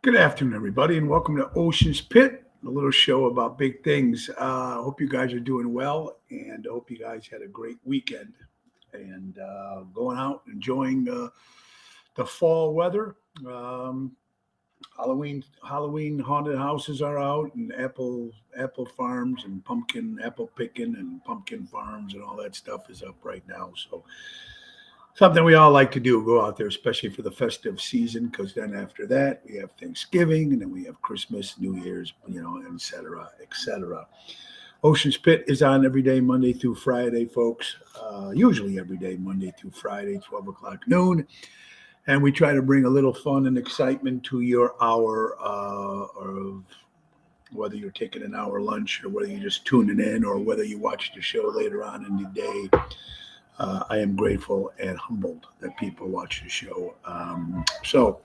Good afternoon, everybody, and welcome to Ocean's Pit, a little show about big things. I hope you guys are doing well, and I hope you guys had a great weekend and going out enjoying the fall weather. Um, Halloween haunted houses are out, and apple farms and pumpkin apple picking and pumpkin farms and all that stuff is up right now. So something we all like to do, go out there, especially for the festive season, because then after that we have Thanksgiving, and then we have Christmas, New Year's, et cetera, et cetera. Ocean's Pit is on every day, Monday through Friday, folks. Usually every day, Monday through Friday, 12 o'clock noon. And we try to bring a little fun and excitement to your hour, of whether you're taking an hour lunch or whether you're just tuning in or whether you watch the show later on in the day. I am grateful and humbled that people watch the show. So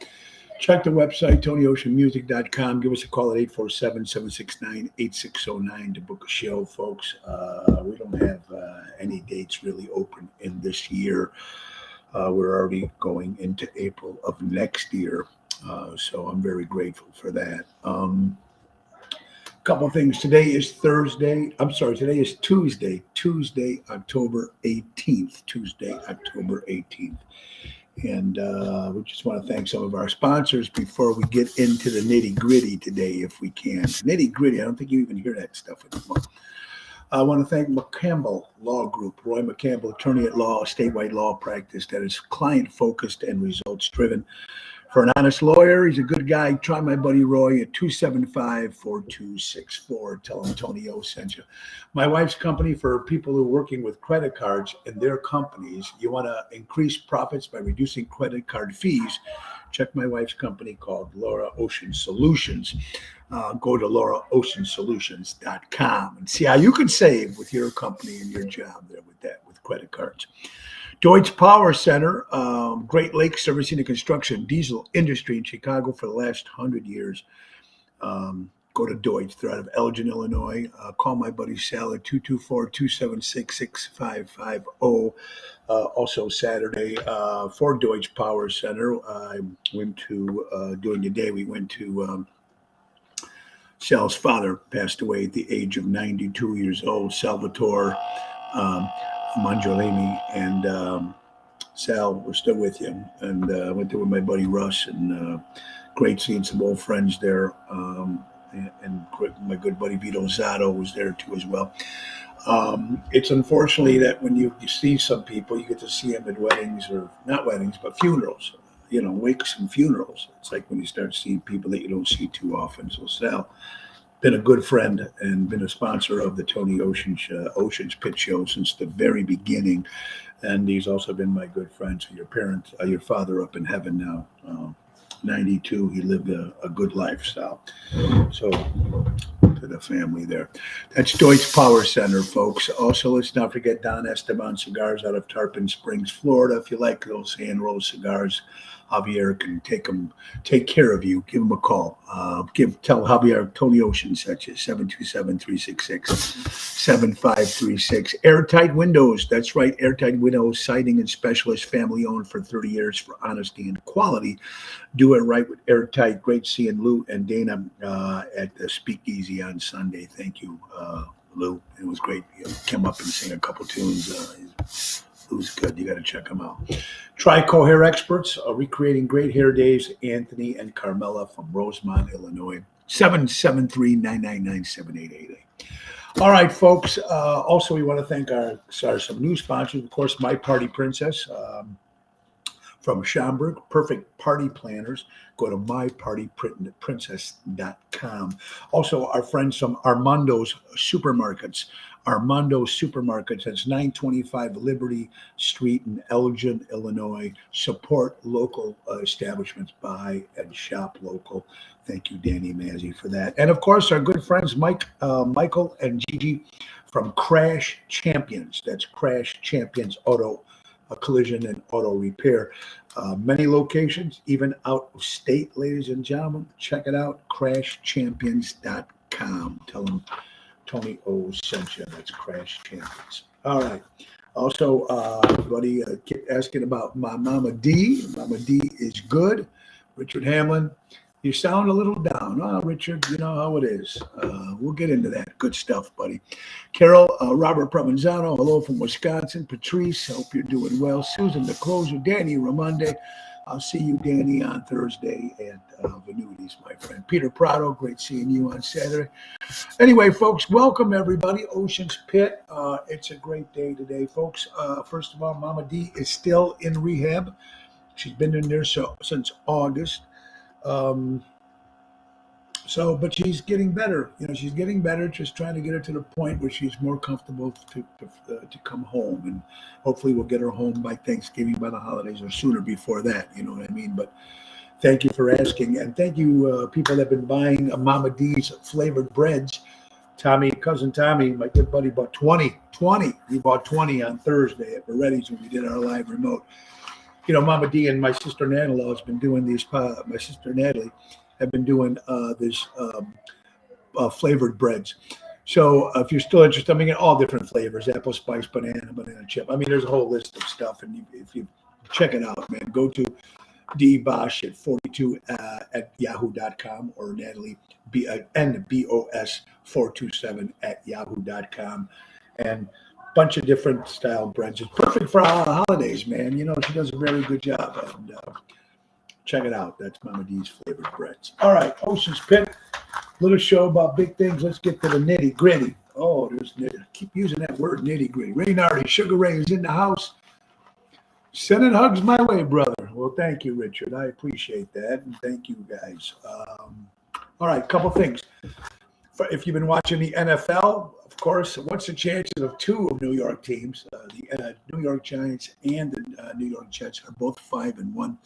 check the website, TonyOceanMusic.com. Give us a call at 847-769-8609 to book a show, folks. We don't have any dates really open in this year. We're already going into April of next year. So I'm very grateful for that. Couple of things. Today is Thursday. I'm sorry. Today is Tuesday. Tuesday, October 18th. Tuesday, October 18th. And we just want to thank some of our sponsors before we get into the nitty gritty today, if we can. Nitty gritty. I don't think you even hear that stuff anymore. I want to thank McCampbell Law Group, Roy McCampbell, attorney at law, statewide law practice that is client focused and results driven. For an honest lawyer, he's a good guy. Try my buddy Roy at 275-4264. Tell him Tony O sent you. My wife's company, for people who are working with credit cards in their companies, you want to increase profits by reducing credit card fees. Check my wife's company called Laura Ocean Solutions. Go to lauraoceansolutions.com and see how you can save with your company and your job there with credit cards. Deutsch Power Center, Great Lakes servicing the construction diesel industry in Chicago for the last 100 years. Go to Deutsch. They're out of Elgin, Illinois. Call my buddy Sal at 224-276-6550. Also Saturday for Deutsch Power Center, I went to, during the day, we went to Sal's father passed away at the age of 92 years old, Salvatore Mangiolini, and Sal, we're still with you. And I went there with my buddy Russ, and great seeing some old friends there. And my good buddy Vito Zotto was there too as well. It's unfortunately that when you see some people, you get to see them at weddings, or not weddings, but funerals, wakes and funerals. It's like when you start seeing people that you don't see too often. So Sal, been a good friend and been a sponsor of the Tony Ocean's Pit Show since the very beginning. And he's also been my good friend. So your father up in heaven now, 92, he lived a good lifestyle. So to the family there. That's Deutsch Power Center, folks. Also, let's not forget Don Esteban Cigars out of Tarpon Springs, Florida. If you like those hand-rolled cigars, Javier can take care of you. Give him a call. Tell Javier Tony Ocean sent you, 727-366-7536. Airtight Windows. That's right. Airtight Windows, siding and specialist, family owned for 30 years for honesty and quality. Do it right with Airtight. Great seeing Lou and Dana at the Speakeasy on Sunday. Thank you, Lou. It was great. You came up and sang a couple tunes. Lou's good. You got to check him out. Trico Hair Experts, recreating great hair days. Anthony and Carmela from Rosemont, Illinois. 773-999-7888. All right, folks. Also, we want to thank some new sponsors. Of course, My Party Princess. From Schaumburg, perfect party planners. Go to mypartyprincess.com. Also, our friends from Armando's Supermarkets. Armando Supermarkets, that's 925 Liberty Street in Elgin, Illinois. Support local establishments, buy and shop local. Thank you, Danny Mazzi, for that. And of course, our good friends, Michael and Gigi from Crash Champions. That's Crash Champions Auto Collision and Auto Repair. Many locations, even out of state, ladies and gentlemen. Check it out, crashchampions.com. Tell them Tony O sent you. That's Crash Champions. All right. Also, everybody kept asking about my Mama D. Mama D is good. Richard Hamlin, you sound a little down. Oh, Richard, you know how it is. We'll get into that. Good stuff, buddy. Carol, Robert Provenzano, hello from Wisconsin. Patrice, hope you're doing well. Susan, the closer. Danny Ramonde, I'll see you, Danny, on Thursday at Venutis, my friend. Peter Prado, great seeing you on Saturday. Anyway, folks, welcome everybody. Ocean's Pit. It's a great day today, folks. First of all, Mama D is still in rehab. She's been in there since August. But she's getting better. You know, she's getting better. Just trying to get her to the point where she's more comfortable to come home, and hopefully we'll get her home by Thanksgiving, by the holidays, or sooner before that. You know what I mean? But thank you for asking, and thank you, people that have been buying Mama D's flavored breads. Tommy, cousin Tommy, my good buddy, bought 20. We bought 20 on Thursday at Moretti's when we did our live remote. You know, Mama D and my sister Natalie has been doing these. My sister Natalie have been doing this flavored breads. So if you're still interested, I mean, all different flavors: apple spice, banana chip. I mean, there's a whole list of stuff, and if you check it out, man, go to dbosch at 42 at yahoo.com or Natalie NBOS 427 at yahoo.com, and bunch of different style breads. It's perfect for holidays, man. You know, she does a very good job. And check it out. That's Mama D's flavored breads. All right, Ocean's Pit. Little show about big things. Let's get to the nitty gritty. Oh, there's nitty. I keep using that word, nitty gritty. Ray Nardi, Sugar Ray is in the house. Sending hugs my way, brother. Well, thank you, Richard. I appreciate that, and thank you, guys. All right, couple things. If you've been watching the NFL, of course, what's the chances of two of New York teams? The New York Giants and the New York Jets are both 5-1.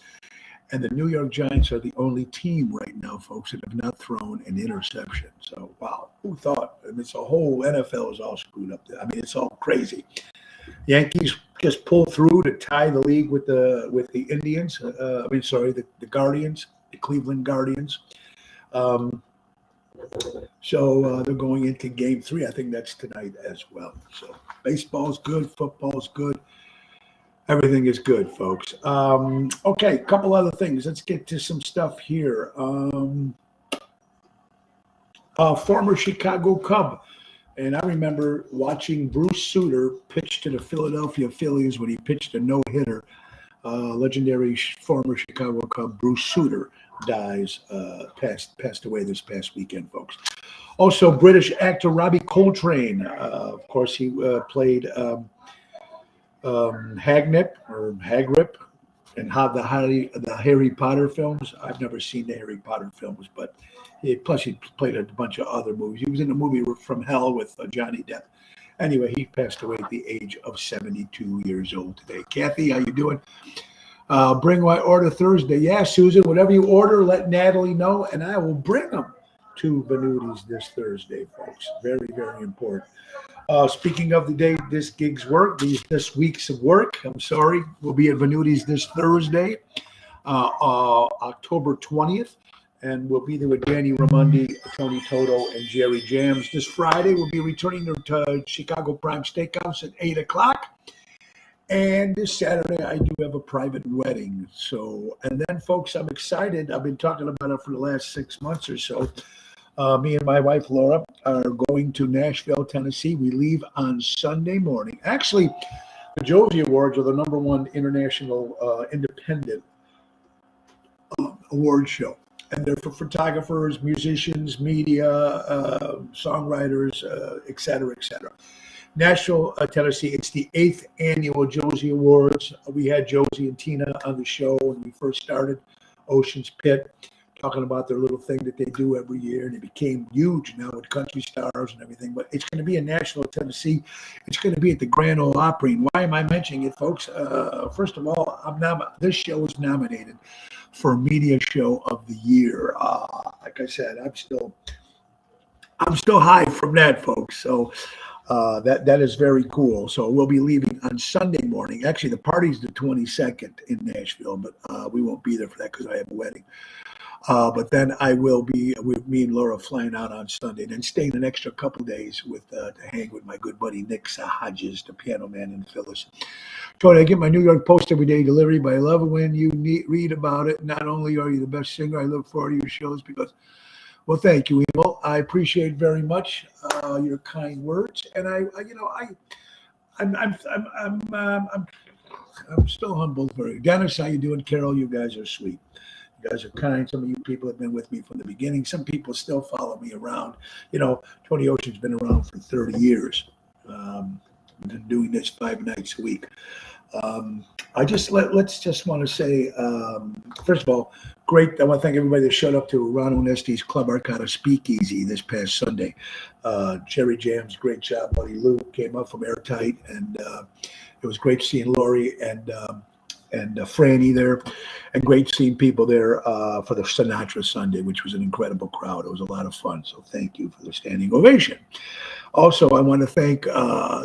And the New York Giants are the only team right now, folks, that have not thrown an interception. So, wow, who thought? I mean, it's a whole NFL is all screwed up there. I mean, it's all crazy. Yankees just pulled through to tie the league with the Indians. The Guardians, the Cleveland Guardians. So they're going into Game 3. I think that's tonight as well. So baseball's good, football's good. Everything is good, folks. Okay, a couple other things. Let's get to some stuff here. Former Chicago Cub. And I remember watching Bruce Sutter pitch to the Philadelphia Phillies when he pitched a no-hitter. Legendary former Chicago Cub Bruce Sutter dies, passed away this past weekend, folks. Also, British actor Robbie Coltrane. Of course, he played Hagrid and the Harry Potter films. I've never seen the Harry Potter films, but he played a bunch of other movies. He was in a movie From Hell with Johnny Depp. Anyway, he passed away at the age of 72 years old today. Kathy, how you doing? Bring my order Thursday. Yeah, Susan, whatever you order, let Natalie know, and I will bring them to Venutis this Thursday, folks. Very, very important. Speaking of the day this week's of work, we'll be at Venutis this Thursday, October 20th, and we'll be there with Danny Ramondi, Tony Toto, and Jerry Jams. This Friday, we'll be returning to Chicago Prime Steakhouse at 8 o'clock. And this Saturday, I do have a private wedding. So, and then, folks, I'm excited. I've been talking about it for the last 6 months or so. Me and my wife, Laura, are going to Nashville, Tennessee. We leave on Sunday morning. Actually, the Josie Awards are the #1 international independent award show. And they're for photographers, musicians, media, songwriters, et cetera, et cetera. Nashville, Tennessee. It's the 8th annual Josie Awards. We had Josie and Tina on the show when we first started Ocean's Pit, talking about their little thing that they do every year, and it became huge now with country stars and everything. But it's going to be in Nashville, Tennessee. It's going to be at the Grand Ole Opry. And why am I mentioning it, folks? First of all, this show is nominated for Media Show of the Year. Like I said, I'm still high from that, folks. So that is very cool. So we'll be leaving on Sunday morning. Actually, the party's the 22nd in Nashville, but we won't be there for that because I have a wedding. But then I will be with me and Laura flying out on Sunday, and then staying an extra couple days to hang with my good buddy Nick Hodges, the piano man in Phyllis. Tony, I get my New York Post every day delivery, but I love it when you read about it. Not only are you the best singer, I look forward to your shows because, well, thank you, Emil. I appreciate very much your kind words, and I'm still humbled for you. Dennis, how you doing? Carol, you guys are sweet. You guys are kind. Some of you people have been with me from the beginning. Some people still follow me around. Tony Ocean's been around for 30 years. I've been doing this 5 nights a week. Let's just want to say, first of all, great. I want to thank everybody that showed up to Ron Onesti's Club Arcada Speakeasy this past Sunday. Jerry Jams, great job. Buddy Lou came up from Airtight, and it was great seeing Lori and Franny there, and great seeing people there for the Sinatra Sunday, which was an incredible crowd. It was a lot of fun. So thank you for the standing ovation. Also, I want to thank,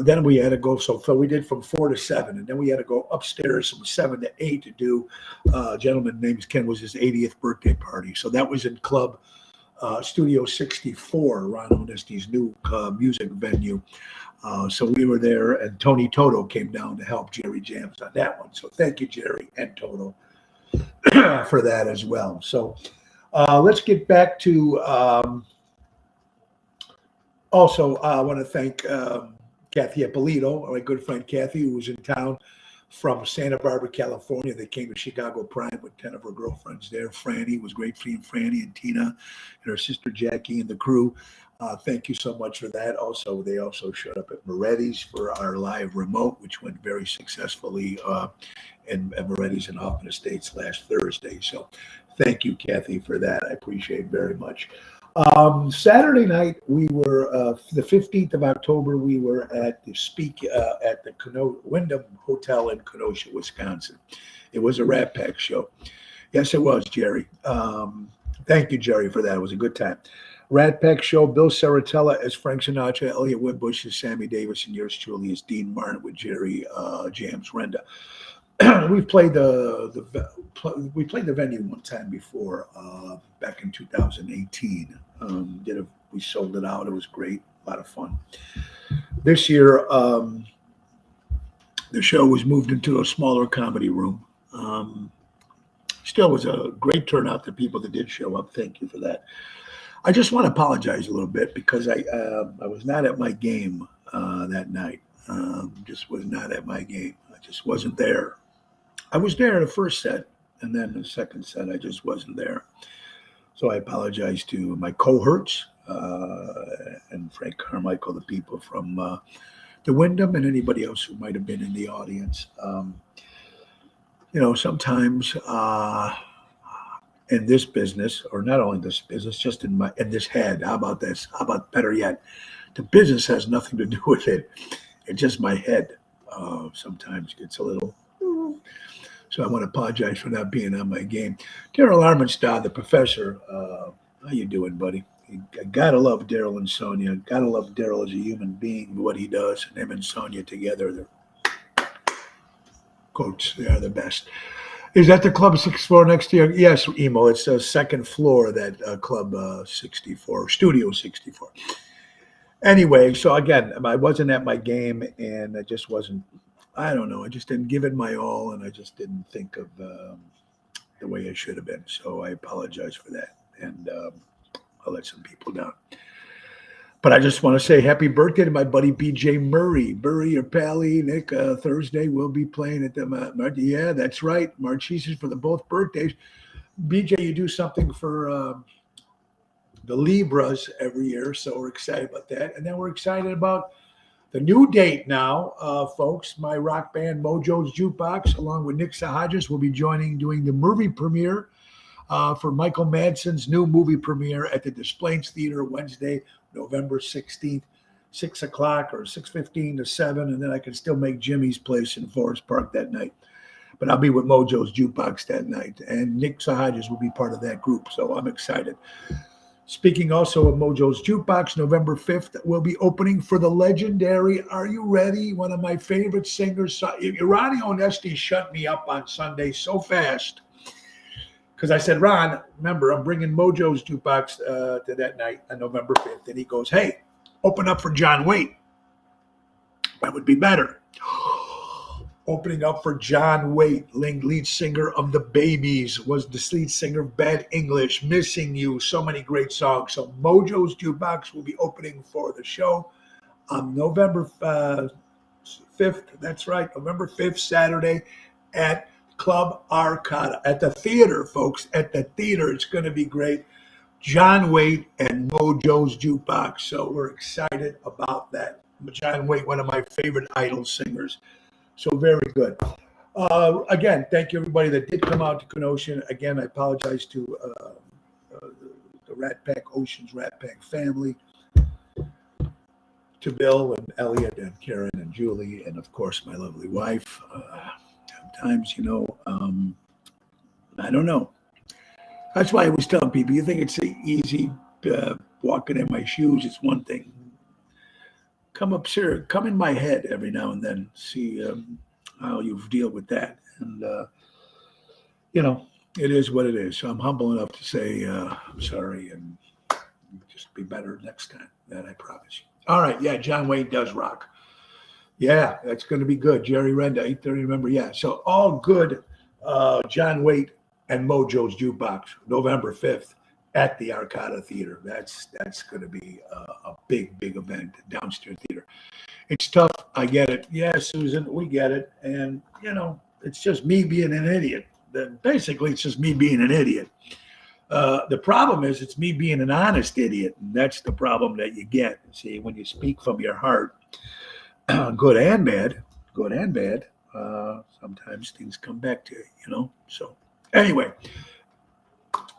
then we had to go, so we did from 4 to 7, and then we had to go upstairs from 7 to 8 to do, a gentleman named Ken was his 80th birthday party. So that was in Club Studio 64, Ron Onesti's new music venue. So we were there, and Tony Toto came down to help Jerry Jams on that one. So thank you, Jerry and Toto, for that as well. So let's get back to, also, I want to thank Kathy Ippolito, my good friend Kathy, who was in town from Santa Barbara, California. They came to Chicago Prime with 10 of her girlfriends there. Franny, was great seeing Franny and Tina and her sister Jackie and the crew. Thank you so much for that. Also, they also showed up at Moretti's for our live remote, which went very successfully at Moretti's in Hoffman Estates last Thursday. So thank you, Kathy, for that. I appreciate it very much. Saturday night, we were the 15th of October. We were at the Wyndham Hotel in Kenosha, Wisconsin. It was a Rat Pack show. Yes, it was, Jerry. Thank you, Jerry, for that. It was a good time. Rat Pack show. Bill Saratella as Frank Sinatra, Elliot Winbush as Sammy Davis, and yours truly as Dean Martin with Jerry Jams Renda. We played the venue one time before, back in 2018. We sold it out. It was great, a lot of fun. This year, the show was moved into a smaller comedy room. Still was a great turnout to people that did show up. Thank you for that. I just want to apologize a little bit because I was not at my game that night. Just was not at my game. I just wasn't there. I was there the first set, and then the second set, I just wasn't there. So I apologize to my cohorts and Frank Carmichael, the people from the Wyndham, and anybody else who might have been in the audience. Sometimes in this business, or not only this business, just in this head. How about this? How about better yet? The business has nothing to do with it. It's just my head. Sometimes gets a little. So I want to apologize for not being on my game. Daryl Armenstadt, the professor, how you doing, buddy? I gotta love Daryl and Sonia. Gotta love Daryl as a human being, what he does, and him and Sonia together. They're coach. They are the best. Is that the Club 64 next to you? Yes, Emo. It's the second floor of that Club 64, Studio 64. Anyway, so again, I wasn't at my game, and I just wasn't. I don't know. I just didn't give it my all, and I just didn't think of the way I should have been. So I apologize for that, and I'll let some people down. But I just want to say happy birthday to my buddy B.J. Murray. Burry or Pally, Nick, Thursday we'll be playing at the yeah, that's right. Marchese's for the both birthdays. B.J., you do something for the Libras every year, so we're excited about that. And then we're excited about the new date now, folks. My rock band Mojo's Jukebox, along with Nick Hodges, will be doing the movie premiere for Michael Madsen's new movie premiere at the Des Plaines Theater Wednesday, November 16th, 6 o'clock or 6:15 to 7, and then I can still make Jimmy's place in Forest Park that night. But I'll be with Mojo's Jukebox that night, and Nick Hodges will be part of that group, so I'm excited. Speaking also of Mojo's Jukebox, November 5th, we'll be opening for the legendary, are you ready? One of my favorite singers. Ronnie Onesti shut me up on Sunday so fast. because I said, Ron, remember, I'm bringing Mojo's Jukebox to that night on November 5th. And he goes, hey, open up for John Waite. That would be better. Opening up for John Waite, lead singer of The Babies, was the lead singer of Bad English, Missing You, so many great songs. So Mojo's Jukebox will be opening for the show on November 5th. That's right, November 5th, Saturday at Club Arcada. At the theater, folks, at the theater. It's going to be great. John Waite and Mojo's Jukebox. So we're excited about that. John Waite, one of my favorite Idol singers. So very good. Again, thank you everybody that did come out to Kenosha. Again, I apologize to the Rat Pack, Oceans Rat Pack family, to Bill and Elliot and Karen and Julie, and of course my lovely wife. Sometimes, I don't know. That's why I was telling people, you think it's easy walking in my shoes, it's one thing. Come in my head every now and then, see how you deal with that. And, it is what it is. So I'm humble enough to say I'm sorry and just be better next time. That I promise you. All right. Yeah, John Wayne does rock. Yeah, that's going to be good. Jerry Renda, 8:30, remember? Yeah. So all good. John Waite and Mojo's Jukebox, November 5th. At the Arcada Theater. That's going to be a big event, downstairs theater. It's tough. I get it. Yeah, Susan, we get it. And, it's just me being an idiot. Basically, it's just me being an idiot. The problem is it's me being an honest idiot. And that's the problem that you get. See, when you speak from your heart, good and bad, sometimes things come back to you, So anyway,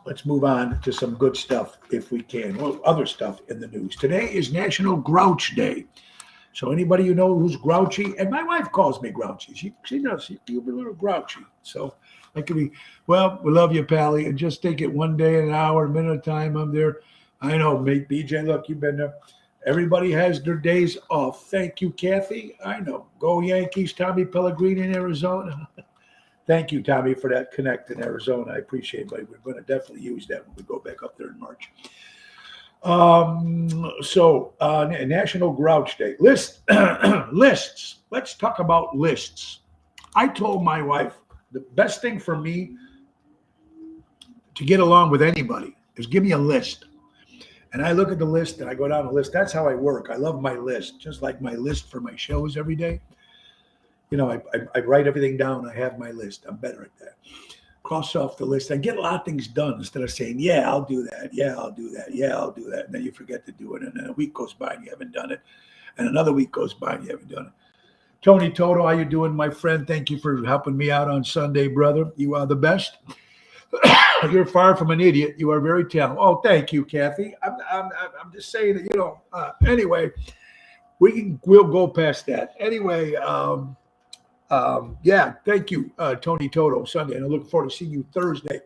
let's move on to some good stuff if we can. Well, other stuff in the news. Today is National Grouch Day. So anybody you know who's grouchy, and my wife calls me grouchy. She does. She's a little grouchy. So I could be, well, we love you, Pally, and just take it one day, an hour, a minute at a time. I'm there. I know, mate. BJ, look, you've been there. Everybody has their days off. Thank you, Kathy. I know. Go Yankees, Tommy Pellegrini in Arizona. Thank you, Tommy, for that connect in Arizona. I appreciate it, but we're going to definitely use that when we go back up there in March. National Grouch Day. Lists. Let's talk about lists. I told my wife the best thing for me to get along with anybody is give me a list. And I look at the list and I go down the list. That's how I work. I love my list, just like my list for my shows every day. I write everything down. I have my list. I'm better at that. Cross off the list. I get a lot of things done instead of saying, yeah, I'll do that. Yeah, I'll do that. Yeah, I'll do that. And then you forget to do it. And then a week goes by and you haven't done it. And another week goes by and you haven't done it. Tony Toto, how you doing, my friend? Thank you for helping me out on Sunday, brother. You are the best. You're far from an idiot. You are very talented. Oh, thank you, Kathy. I'm just saying that, anyway, we'll go past that. Anyway, thank you, Tony Toto, Sunday. And I look forward to seeing you Thursday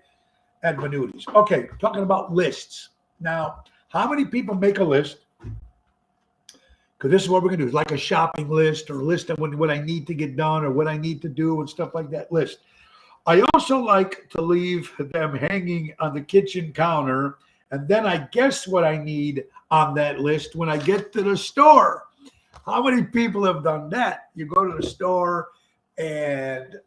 at Venutis. Okay, talking about lists. Now, how many people make a list? Because this is what we're going to do. It's like a shopping list or a list of what I need to get done or what I need to do and stuff like that list. I also like to leave them hanging on the kitchen counter, and then I guess what I need on that list when I get to the store. How many people have done that? You go to the store and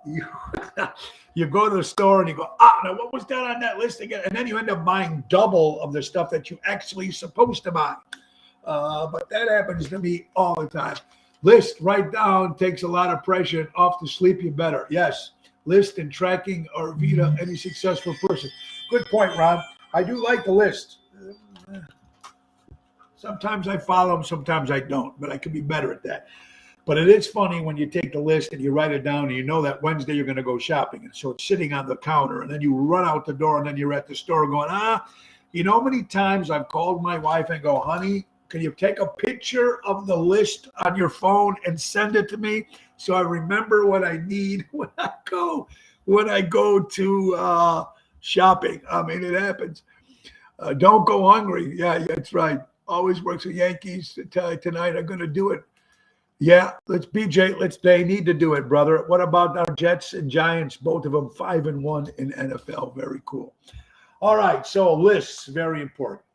you go to the store and you go, now what was that on that list again? And then you end up buying double of the stuff that you actually supposed to buy. But that happens to me all the time. List, write down, takes a lot of pressure off to sleep you better. Yes, list and tracking are Vita, any successful person. Good point, Ron. I do like the list. Sometimes I follow them, sometimes I don't, but I could be better at that. But it is funny when you take the list and you write it down and you know that Wednesday you're going to go shopping. And so it's sitting on the counter and then you run out the door and then you're at the store going, you know how many times I've called my wife and go, honey, can you take a picture of the list on your phone and send it to me so I remember what I need when I go to shopping? I mean, it happens. Don't go hungry. Yeah, that's right. Always works with Yankees. Tonight I'm going to do it. Yeah, they need to do it, brother. What about our Jets and Giants? Both of them 5-1 in NFL. Very cool. All right, so lists, very important.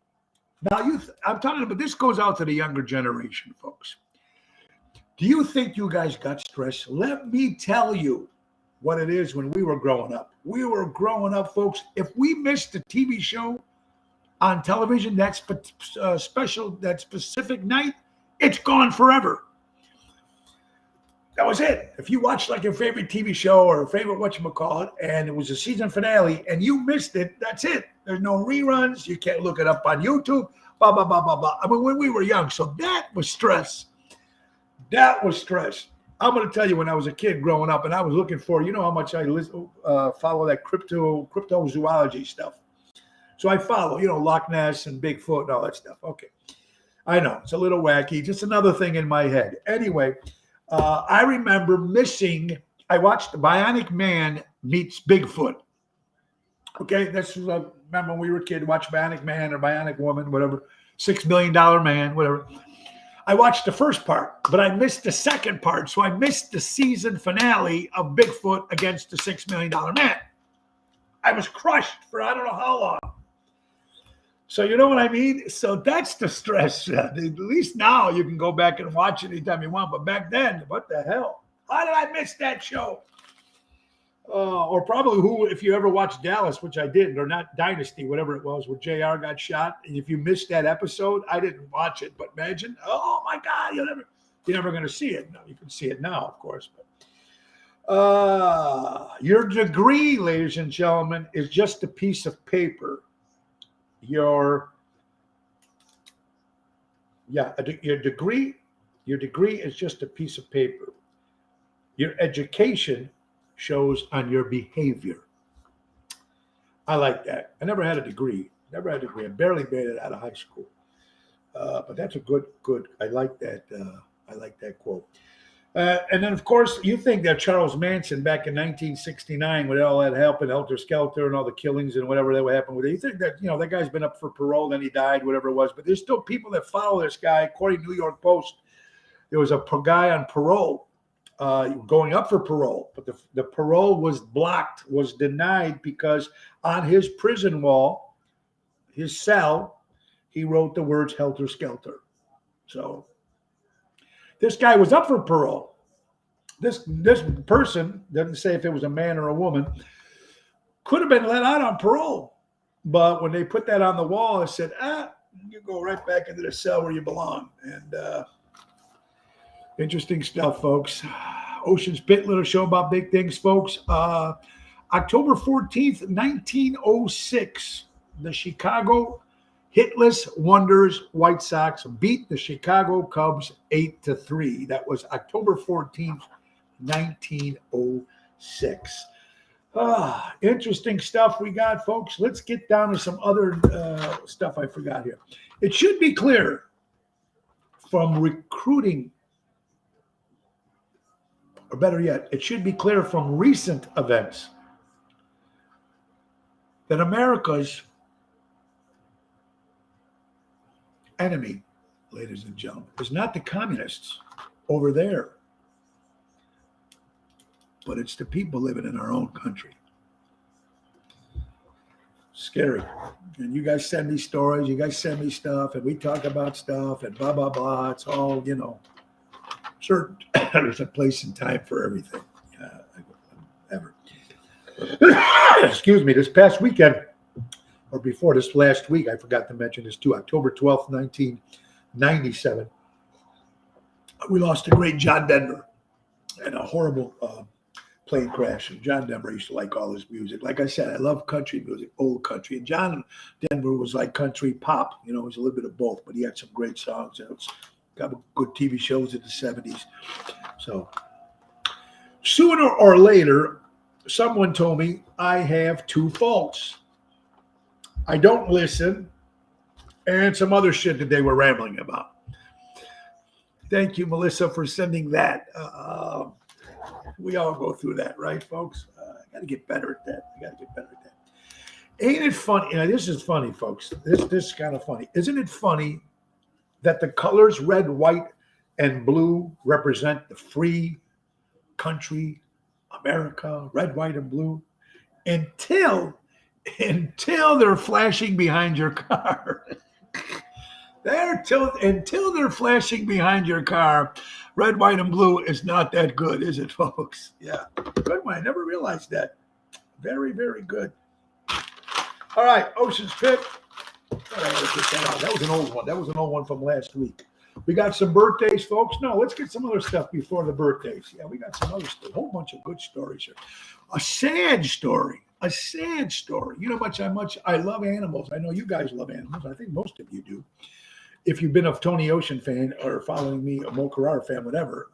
Now, I'm talking about this goes out to the younger generation, folks. Do you think you guys got stressed? Let me tell you what it is when we were growing up. We were growing up, folks. If we missed a TV show on television, that specific night, it's gone forever. That was it. If you watched like your favorite TV show or favorite whatchamacallit, and it was a season finale and you missed it, that's it. There's no reruns. You can't look it up on YouTube, blah, blah, blah, blah, blah. I mean, when we were young, so that was stress. That was stress. I'm going to tell you, when I was a kid growing up and I was looking for, you know how much I follow that cryptozoology stuff. So I follow, Loch Ness and Bigfoot and all that stuff. Okay. I know, it's a little wacky. Just another thing in my head. Anyway, I remember I watched Bionic Man meets Bigfoot. Okay, remember when we were a kid, watch Bionic Man or Bionic Woman, whatever, $6 million man, whatever. I watched the first part, but I missed the second part. So I missed the season finale of Bigfoot against the $6 million man. I was crushed for I don't know how long. So you know what I mean? So that's the stress. At least now you can go back and watch it anytime you want. But back then, what the hell? How did I miss that show? Or probably if you ever watched Dallas, which I didn't, or not Dynasty, whatever it was, where JR got shot. And if you missed that episode, I didn't watch it. But imagine, oh my God, you're never going to see it. No, you can see it now, of course. But your degree, ladies and gentlemen, is just a piece of paper. Your degree is just a piece of paper. Your education shows on your behavior. I like that. I never had a degree. I barely made it out of high school. But that's a good. I like that. I like that quote. And then, of course, you think that Charles Manson back in 1969 with all that help and Helter Skelter and all the killings and whatever that would happen with it, you think that, that guy's been up for parole, then he died, whatever it was. But there's still people that follow this guy. According to New York Post, there was a guy on parole going up for parole. But the parole was blocked, was denied because on his prison wall, his cell, he wrote the words Helter Skelter. So this guy was up for parole. This person, doesn't say if it was a man or a woman, could have been let out on parole. But when they put that on the wall, it said, you go right back into the cell where you belong. And interesting stuff, folks. Ocean's Pit, little show about big things, folks. October 14th, 1906, the Chicago Hitless Wonders White Sox beat the Chicago Cubs 8-3. That was October 14th, 1906. Interesting stuff we got, folks. Let's get down to some other stuff I forgot here. It should be clear from recruiting, or better yet, it should be clear from recent events that America's enemy, ladies and gentlemen, is not the communists over there, but it's the people living in our own country. Scary. And you guys send me stories, you guys send me stuff, and we talk about stuff and blah, blah, blah. It's all, certain. There's a place and time for everything. Ever. Excuse me, this past weekend, or before this last week, I forgot to mention this too, October 12th, 1997, we lost a great John Denver in a horrible plane crash. And John Denver used to like all his music. Like I said, I love country music, old country. And John Denver was like country pop. It was a little bit of both, but he had some great songs. And it's got good TV shows in the 70s. So sooner or later, someone told me I have two faults. I don't listen, and some other shit that they were rambling about. Thank you, Melissa, for sending that. We all go through that, right, folks? I got to get better at that. Ain't it funny? This is funny, folks. This is kind of funny. Isn't it funny that the colors red, white, and blue represent the free country, America, red, white, and blue, until they're flashing behind your car. Until they're flashing behind your car, red, white, and blue is not that good, is it, folks? Yeah, good one. I never realized that. Very, very good. All right, Ocean's Pit. That was an old one. That was an old one from last week. We got some birthdays, folks. No, let's get some other stuff before the birthdays. Yeah, we got some other stuff. A whole bunch of good stories here. A sad story. You know how much I love animals. I know you guys love animals. I think most of you do. If you've been a Tony Ocean fan or following me, a Mo Carrara fan, whatever,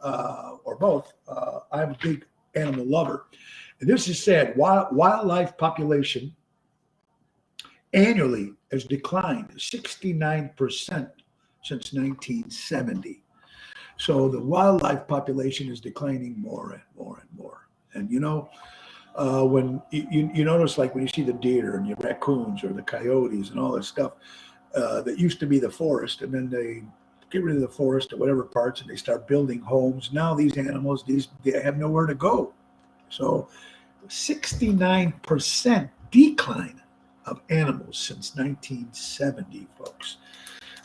or both, I'm a big animal lover. And this is sad. Wildlife population annually has declined 69% since 1970. So the wildlife population is declining more and more and more. And when you notice, like when you see the deer and your raccoons or the coyotes and all that stuff, that used to be the forest, and then they get rid of the forest at whatever parts and they start building homes. Now these animals, they have nowhere to go. So 69% decline of animals since 1970, folks.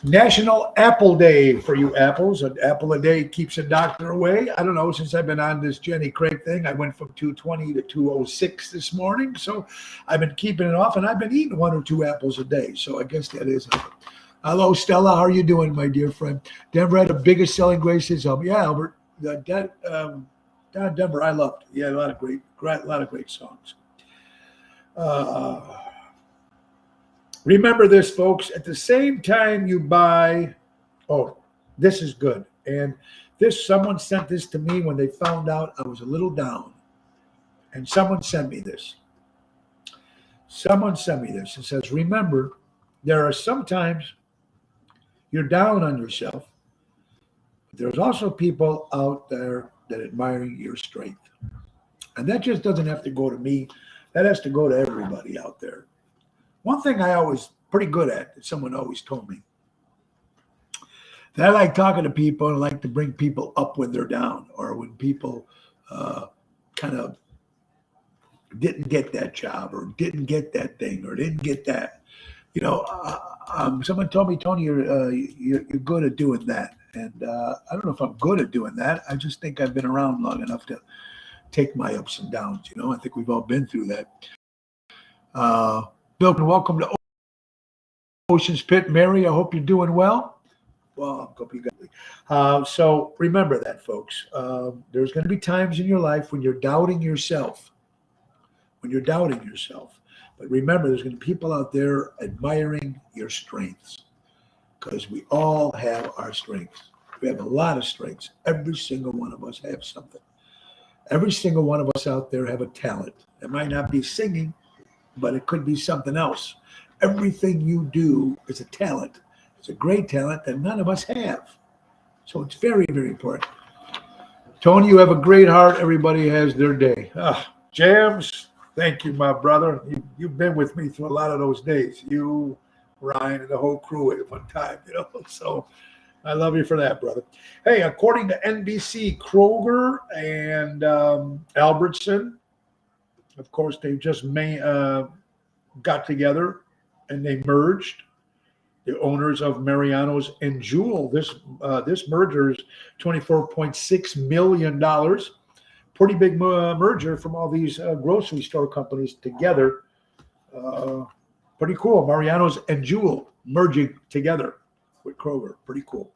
National Apple Day for you apples. An apple a day keeps a doctor away. I don't know, since I've been on this Jenny Craig thing, I went from 220 to 206 this morning. So I've been keeping it off, and I've been eating 1 or 2 apples a day. So I guess that is it. Hello, Stella. How are you doing, my dear friend? Denver had the biggest selling graces. Yeah, Albert. Denver, I loved. Yeah, a lot of great songs. Remember this, folks. At the same time you buy, this is good. And someone sent this to me when they found out I was a little down. And someone sent me this. It says, remember, there are sometimes you're down on yourself. But there's also people out there that admire your strength. And that just doesn't have to go to me. That has to go to everybody out there. One thing I always pretty good at, that someone always told me, that I like talking to people and I like to bring people up when they're down, or when people kind of didn't get that job or didn't get that thing or didn't get that. Someone told me, Tony, you're good at doing that. And I don't know if I'm good at doing that. I just think I've been around long enough to take my ups and downs. I think we've all been through that. Bill, welcome to Ocean's Pit. Mary, I hope you're doing well. Well, I hope you got so remember that, folks. There's going to be times in your life when you're doubting yourself. But remember, there's going to be people out there admiring your strengths, because we all have our strengths. We have a lot of strengths. Every single one of us have something. Every single one of us out there have a talent. It might not be singing, but it could be something else. Everything you do is a talent. It's a great talent that none of us have. So it's very, very important. Tony, you have a great heart. Everybody has their day. Jams, thank you, my brother. You've been with me through a lot of those days. You, Ryan, and the whole crew at one time, So I love you for that, brother. Hey, according to NBC, Kroger and Albertson, of course, they just got together and they merged. The owners of Mariano's and Jewel. This merger is $24.6 million. Pretty big merger from all these grocery store companies together. Pretty cool. Mariano's and Jewel merging together with Kroger. Pretty cool.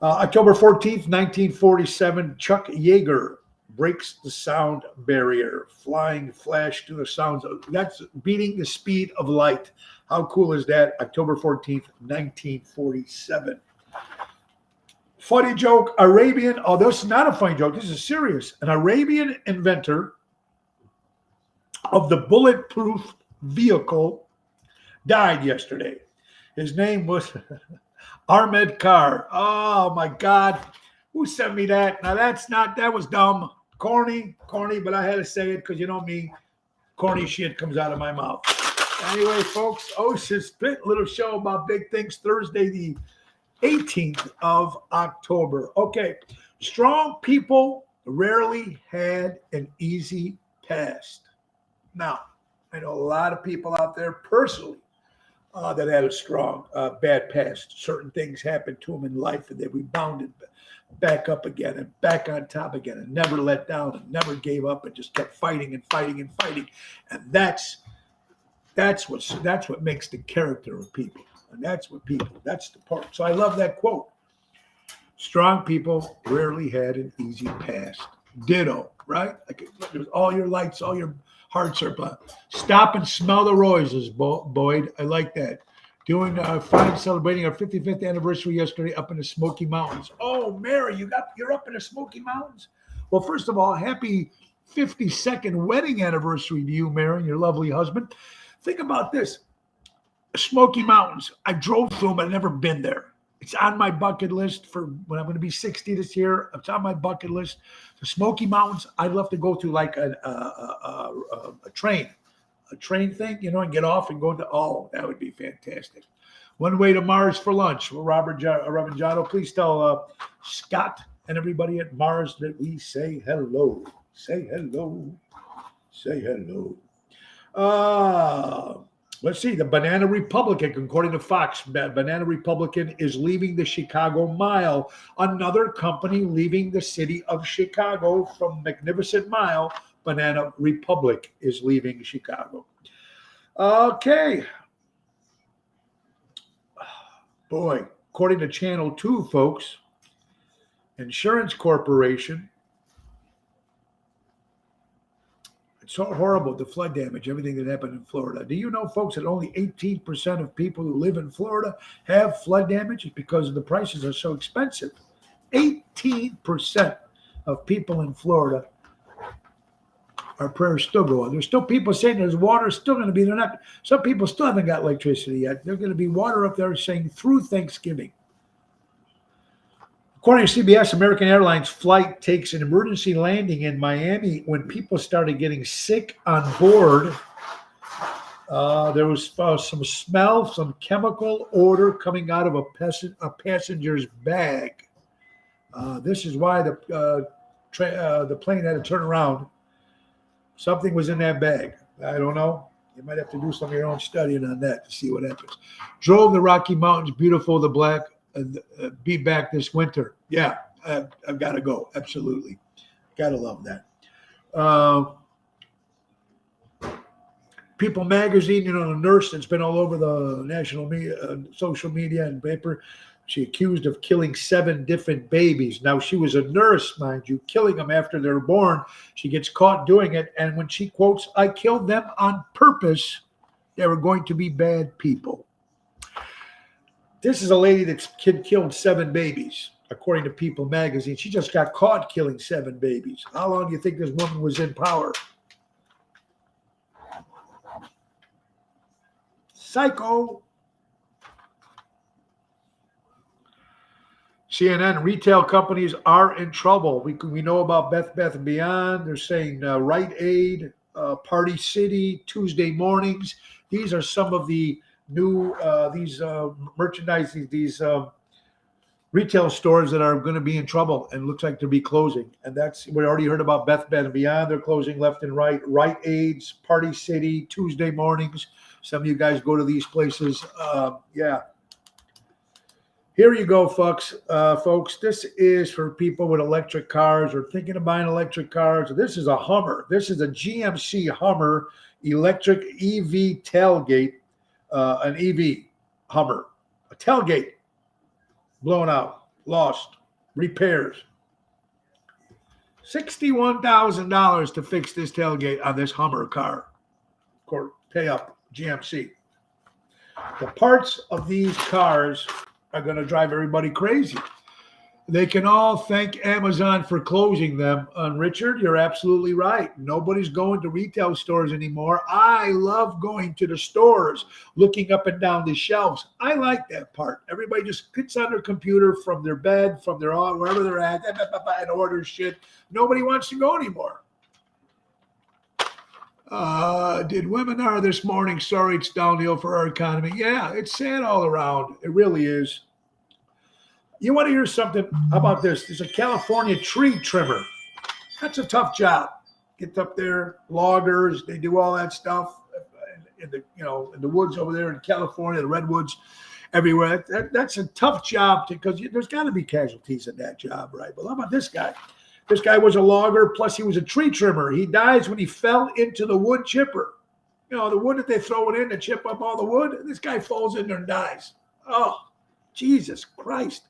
October 14th, 1947, Chuck Yeager breaks the sound barrier, flying flash to the sounds. That's beating the speed of light. How cool is that? October 14th, 1947. Funny joke, this is not a funny joke. This is serious. An Arabian inventor of the bulletproof vehicle died yesterday. His name was Ahmed Kar. Oh, my God. Who sent me that? Now, that was dumb. Corny, but I had to say it because you know me, corny shit comes out of my mouth. Anyway, folks, Ocean's Pit, little show about big things. Thursday, the 18th of October. Okay. Strong people rarely had an easy past. Now, I know a lot of people out there personally that had a strong, bad past. Certain things happened to them in life and they rebounded back up again and back on top again and never let down and never gave up and just kept fighting and fighting and fighting. And that's what makes the character of people. And that's the part. So I love that quote. Strong people rarely had an easy past. Ditto, right? Like all your lights, all your hearts are blind. Stop and smell the roses, Boyd. I like that. Doing fine, celebrating our 55th anniversary yesterday up in the Smoky Mountains. Oh, Mary, you're up in the Smoky Mountains? Well, first of all, happy 52nd wedding anniversary to you, Mary, and your lovely husband. Think about this. Smoky Mountains. I drove through them. I've never been there. It's on my bucket list for when I'm going to be 60 this year. It's on my bucket list. The Smoky Mountains, I'd love to go to like a train thing, and get off and go to, that would be fantastic. One way to Mars for lunch. Well, Reverend Jono, please tell Scott and everybody at Mars that we say hello. Say hello. Say hello. Let's see. The Banana Republican, according to Fox, Banana Republican is leaving the Chicago Mile. Another company leaving the city of Chicago from Magnificent Mile. Banana Republic is leaving Chicago. Okay. Boy, according to Channel 2, folks, Insurance Corporation. It's so horrible, the flood damage, everything that happened in Florida. Do you know, folks, that only 18% of people who live in Florida have flood damage? It's because the prices are so expensive. 18% of people in Florida, our prayers still go on. There's still people saying there's water still going to be. Some people still haven't got electricity yet. There's going to be water up there saying through Thanksgiving. According to CBS, American Airlines flight takes an emergency landing in Miami when people started getting sick on board. There was some smell, some chemical odor coming out of a passenger's bag. This is why the plane had to turn around. Something was in that bag. I don't know. You might have to do some of your own studying on that to see what happens. Drove the Rocky Mountains, beautiful, the black. Be back this winter. Yeah, I've got to go. Absolutely. Got to love that. People magazine, a nurse that's been all over the national media, social media and paper. She accused of killing 7 different babies. Now, she was a nurse, mind you, killing them after they're born. She gets caught doing it. And when she quotes, "I killed them on purpose," they were going to be bad people. This is a lady that's killed 7 babies, according to People magazine. She just got caught killing 7 babies. How long do you think this woman was in power? Psycho. CNN, retail companies are in trouble. We know about Beth & Beyond. They're saying Rite Aid, Party City, Tuesday mornings. These are some of the new merchandise, these retail stores that are going to be in trouble and looks like they'll be closing. And we already heard about Beth & Beyond. They're closing left and right. Rite Aids, Party City, Tuesday mornings. Some of you guys go to these places. Yeah. Here you go, folks. This is for people with electric cars or thinking of buying electric cars. This is a Hummer. This is a GMC Hummer electric EV tailgate. An EV Hummer, a tailgate blown out, lost, repairs. $61,000 to fix this tailgate on this Hummer car. Pay up, GMC. The parts of these cars are going to drive everybody crazy. They can all thank Amazon for closing them. And Richard, you're absolutely right. Nobody's going to retail stores anymore. I love going to the stores, looking up and down the shelves. I like that part. Everybody just sits on their computer from their bed, from their wherever they're at, and orders shit. Nobody wants to go anymore. Did webinar this morning. Sorry, it's downhill for our economy. Yeah, it's sad all around. It really is. You want to hear something? How about this? There's a California tree trimmer. That's a tough job. Get up there, loggers, they do all that stuff in the woods over there in California, the redwoods everywhere. That's a tough job because there's got to be casualties in that job, right? But how about this guy? This guy was a logger, plus he was a tree trimmer. He dies when he fell into the wood chipper. The wood that they throw it in to chip up all the wood. This guy falls in there and dies. Oh, Jesus Christ.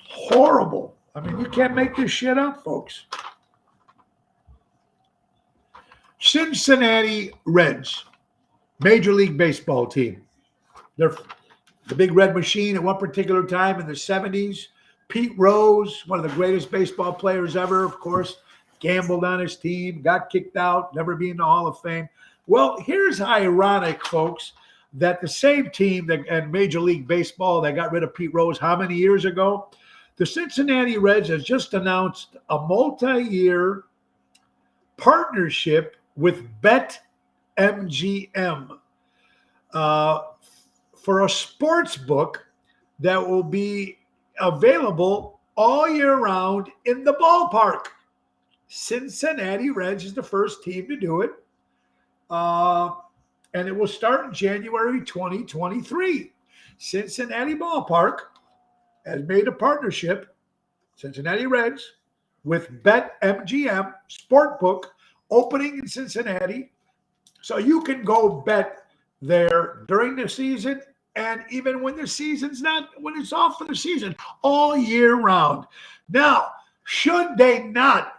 Horrible. I mean, you can't make this shit up, folks. Cincinnati Reds, Major League Baseball team. They're the big red machine at one particular time in the 70s. Pete Rose, one of the greatest baseball players ever, of course, gambled on his team, got kicked out, never be in the Hall of Fame. Well, here's ironic, folks, that the same team and Major League Baseball that got rid of Pete Rose how many years ago? The Cincinnati Reds has just announced a multi-year partnership with BetMGM for a sports book that will be available all year round in the ballpark. Cincinnati Reds is the first team to do it. And it will start in January 2023. Cincinnati Ballpark has made a partnership, Cincinnati Reds, with BetMGM Sportbook, opening in Cincinnati. So you can go bet there during the season and even when the season's not, when it's off for the season, all year round. Now, should they not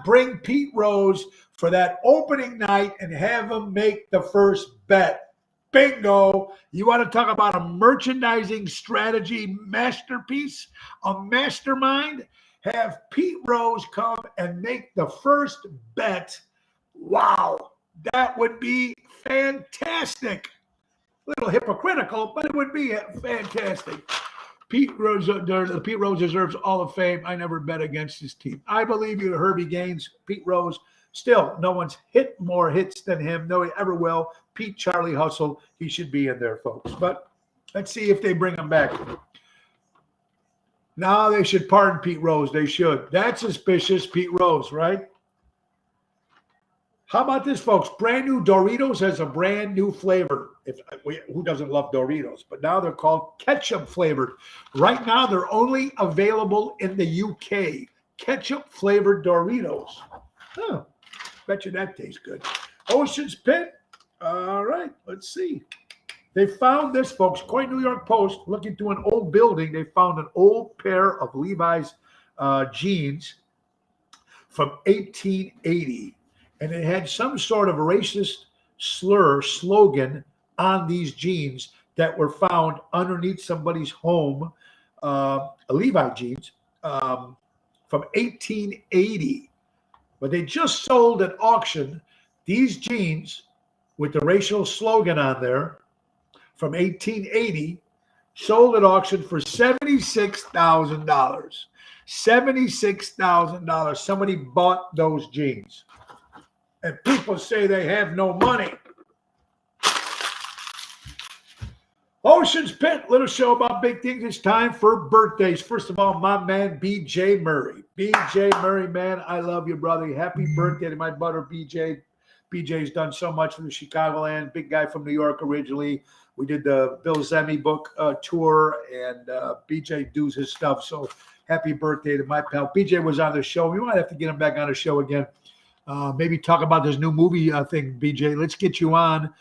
bring Pete Rose for that opening night and have him make the first bet? Bingo. You want to talk about a merchandising strategy masterpiece, a mastermind? Have Pete Rose come and make the first bet. Wow, that would be fantastic. A little hypocritical, but it would be fantastic. Pete Rose deserves all of fame. I never bet against his team. I believe you, Herbie Gaines. Pete Rose, still, no one's hit more hits than him. No, he ever will. Pete Charlie Hustle, he should be in there, folks. But let's see if they bring him back. Now they should pardon Pete Rose. They should. That's suspicious, Pete Rose, right? How about this, folks? Brand new Doritos has a brand new flavor. Who doesn't love Doritos? But now they're called ketchup flavored. Right now, they're only available in the UK. Ketchup flavored Doritos. Huh. Bet you that tastes good. Ocean's Pit. All right, let's see. They found this, folks. According to New York Post, looking through an old building, they found an old pair of Levi's jeans from 1880. And it had some sort of racist slogan on these jeans that were found underneath somebody's home, Levi jeans from 1880. But they just sold at auction these jeans with the racial slogan on there from 1880, sold at auction for $76,000. $76,000. Somebody bought those jeans. And people say they have no money. Ocean's Pit, little show about big things. It's time for birthdays. First of all, my man, BJ Murray. BJ Murray, man, I love you, brother. Happy birthday to my brother, BJ. BJ's done so much for the Chicagoland. Big guy from New York originally. We did the Bill Zemi book tour, and BJ does his stuff. So happy birthday to my pal. BJ was on the show. We might have to get him back on the show again. Maybe talk about this new movie thing, BJ. Let's get you on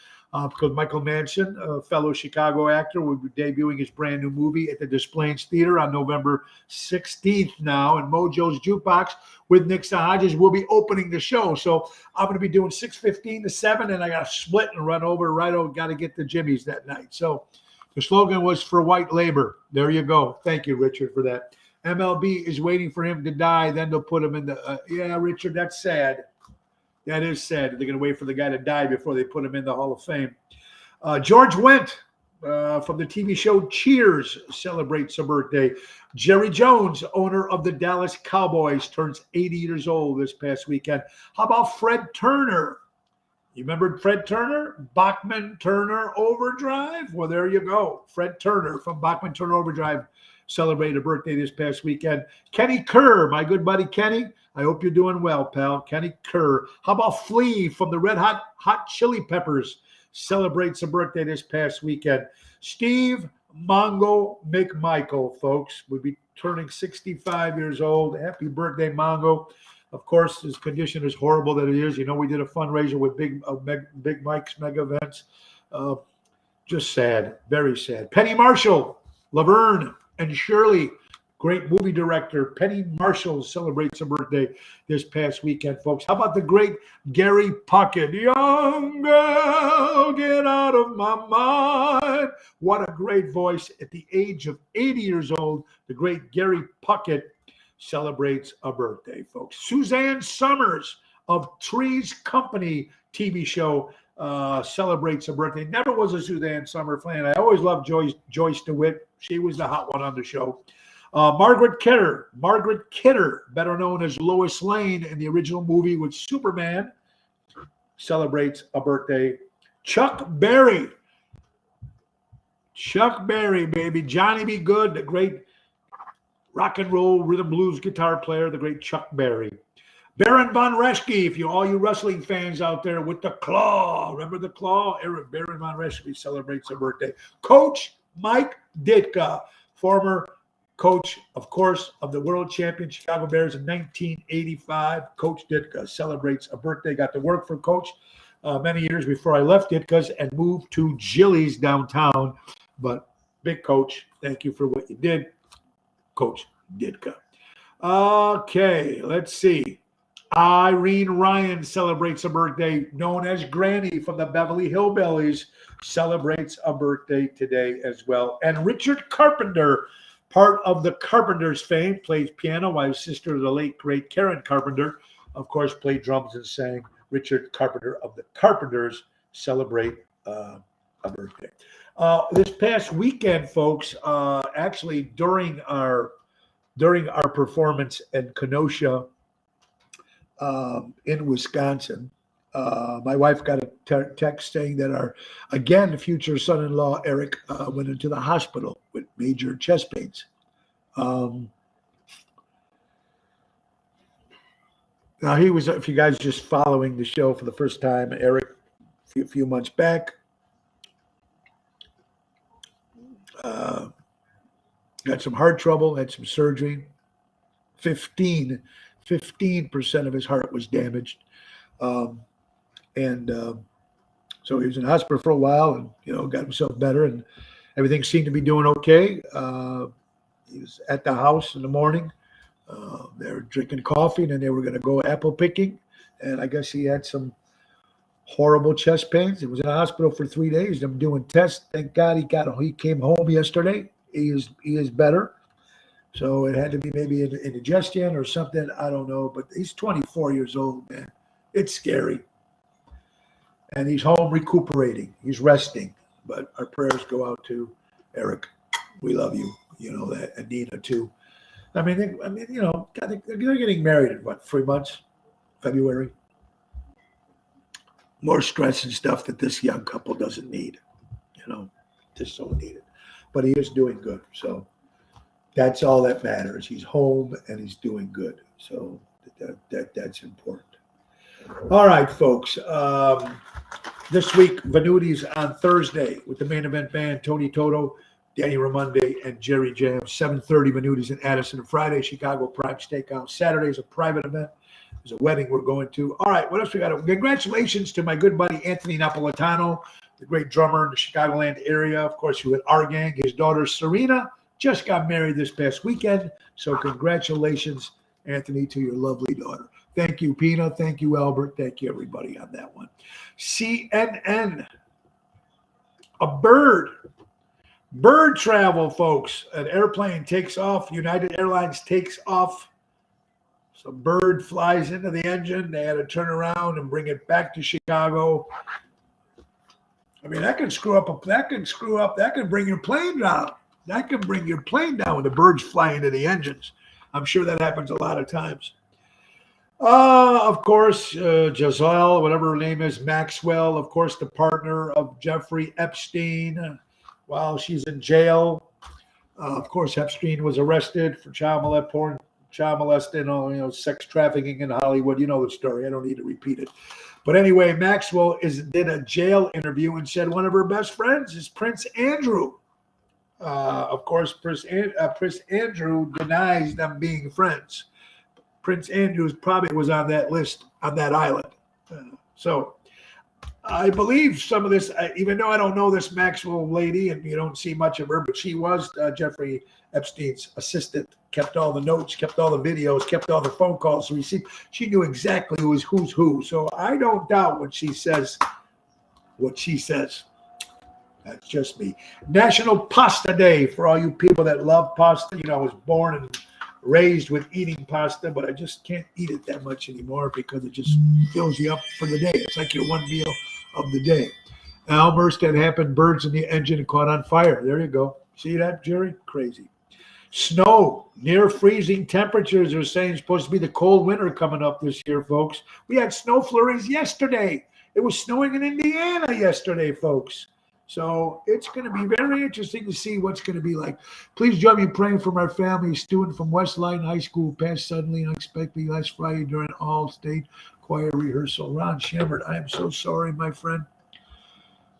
because Michael Manson, a fellow Chicago actor, will be debuting his brand new movie at the Des Plaines Theater on November 16th now. And Mojo's Jukebox with Nick Hodges will be opening the show. So I'm going to be doing 6:15 to 7, and I got to split and run over. Got to get the Jimmy's that night. So the slogan was for white labor. There you go. Thank you, Richard, for that. MLB is waiting for him to die. Then they'll put him in the yeah, Richard, that's sad. That is sad. They're going to wait for the guy to die before they put him in the Hall of Fame. George Wendt from the TV show Cheers celebrates a birthday. Jerry Jones, owner of the Dallas Cowboys, turns 80 years old this past weekend. How about Fred Turner? You remember Fred Turner? Bachman Turner Overdrive? Well, there you go. Fred Turner from Bachman Turner Overdrive celebrated a birthday this past weekend. Kenny Kerr, my good buddy Kenny. I hope you're doing well, pal. Kenny Kerr. How about Flea from the Red Hot Chili Peppers? Celebrates a birthday this past weekend. Steve Mongo McMichael, folks, would be turning 65 years old. Happy birthday, Mongo. Of course, his condition is horrible that it is. You know, we did a fundraiser with Big Mike's Mega Events. Just sad, very sad. Penny Marshall, Laverne, and Shirley, great movie director. Penny Marshall celebrates a birthday this past weekend, folks. How about the great Gary Puckett? Young girl, get out of my mind. What a great voice. At the age of 80 years old, the great Gary Puckett celebrates a birthday, folks. Suzanne Summers of Three's Company TV show celebrates a birthday. Never was a Suzanne Summers fan. I always loved Joyce DeWitt. She was the hot one on the show. Margaret Kidder, better known as Lois Lane in the original movie with Superman, celebrates a birthday. Chuck Berry, baby. Johnny B. Good, the great rock and roll rhythm blues guitar player, the great Chuck Berry. Baron Von Reschke, all you wrestling fans out there with the Claw. Remember the Claw? Baron Von Reschke celebrates a birthday. Coach Mike Ditka, former coach, of course, of the world champion Chicago Bears in 1985. Coach Ditka celebrates a birthday. Got to work for Coach many years before I left Ditka's and moved to Jilly's downtown. But big Coach, thank you for what you did, Coach Ditka. Okay, let's see. Irene Ryan celebrates a birthday, known as Granny from the Beverly Hillbillies, celebrates a birthday today as well. And Richard Carpenter, part of the Carpenters fame, plays piano, while his sister, the late, great Karen Carpenter, of course, played drums and sang. Richard Carpenter of the Carpenters celebrate a birthday. This past weekend, folks, actually during our performance in Kenosha, in Wisconsin, my wife got a text saying that our, again, future son-in-law, Eric, went into the hospital with major chest pains. Now, he was, if you guys are just following the show for the first time, Eric, a few months back, got some heart trouble, had some surgery. 15% of his heart was damaged. So he was in the hospital for a while and, got himself better and everything seemed to be doing okay. He was at the house in the morning. They were drinking coffee and then they were going to go apple picking. And I guess he had some horrible chest pains. He was in the hospital for 3 days. I'm doing tests. Thank God he came home yesterday. He is better. So it had to be maybe an indigestion or something. I don't know. But he's 24 years old, man. It's scary. And he's home recuperating. He's resting. But our prayers go out to Eric. We love you. You know that. And Nina, too. They're getting married in, 3 months? February. More stress and stuff that this young couple doesn't need. Just don't need it. But he is doing good. So that's all that matters. He's home and he's doing good. So that's important. All right, folks. This week, Venutis on Thursday with the main event band, Tony Toto, Danny Raimondi, and Jerry Jam. 7:30 Venutis in Addison. Friday, Chicago Prime Steakhouse. Saturday is a private event. There's a wedding we're going to. All right, what else we got? Congratulations to my good buddy Anthony Napolitano, the great drummer in the Chicagoland area. Of course, who with our gang. His daughter Serena just got married this past weekend. So congratulations, Anthony, to your lovely daughter. Thank you, Pina. Thank you, Albert. Thank you, everybody, on that one. CNN. A bird travel, folks. An airplane takes off. United Airlines takes off. Some bird flies into the engine. They had to turn around and bring it back to Chicago. That can screw up. That can bring your plane down. That can bring your plane down when the birds fly into the engines. I'm sure that happens a lot of times. Of course, Giselle, whatever her name is, Maxwell, of course, the partner of Jeffrey Epstein while she's in jail. Of course, Epstein was arrested for child molesting, sex trafficking in Hollywood. You know the story. I don't need to repeat it. But anyway, Maxwell did a jail interview and said one of her best friends is Prince Andrew. Of course, Prince Andrew denies them being friends. Prince Andrew probably was on that list on that island. So I believe some of this, even though I don't know this Maxwell lady and you don't see much of her, but she was Jeffrey Epstein's assistant, kept all the notes, kept all the videos, kept all the phone calls received. She knew exactly who's who. So I don't doubt when she says what she says. That's just me. National Pasta Day for all you people that love pasta. I was born and raised with eating pasta, but I just can't eat it that much anymore because it just fills you up for the day. It's like your one meal of the day. Outburst that happened, birds in the engine caught on fire. There you go. See that, Jerry? Crazy. Snow, near freezing temperatures. They're saying it's supposed to be the cold winter coming up this year, folks. We had snow flurries yesterday. It was snowing in Indiana yesterday, folks. So it's going to be very interesting to see what's going to be like. Please join me in praying for my family, a student from West Line High School, passed suddenly and unexpectedly last Friday during all-state choir rehearsal. Ron Shammert, I am so sorry, my friend.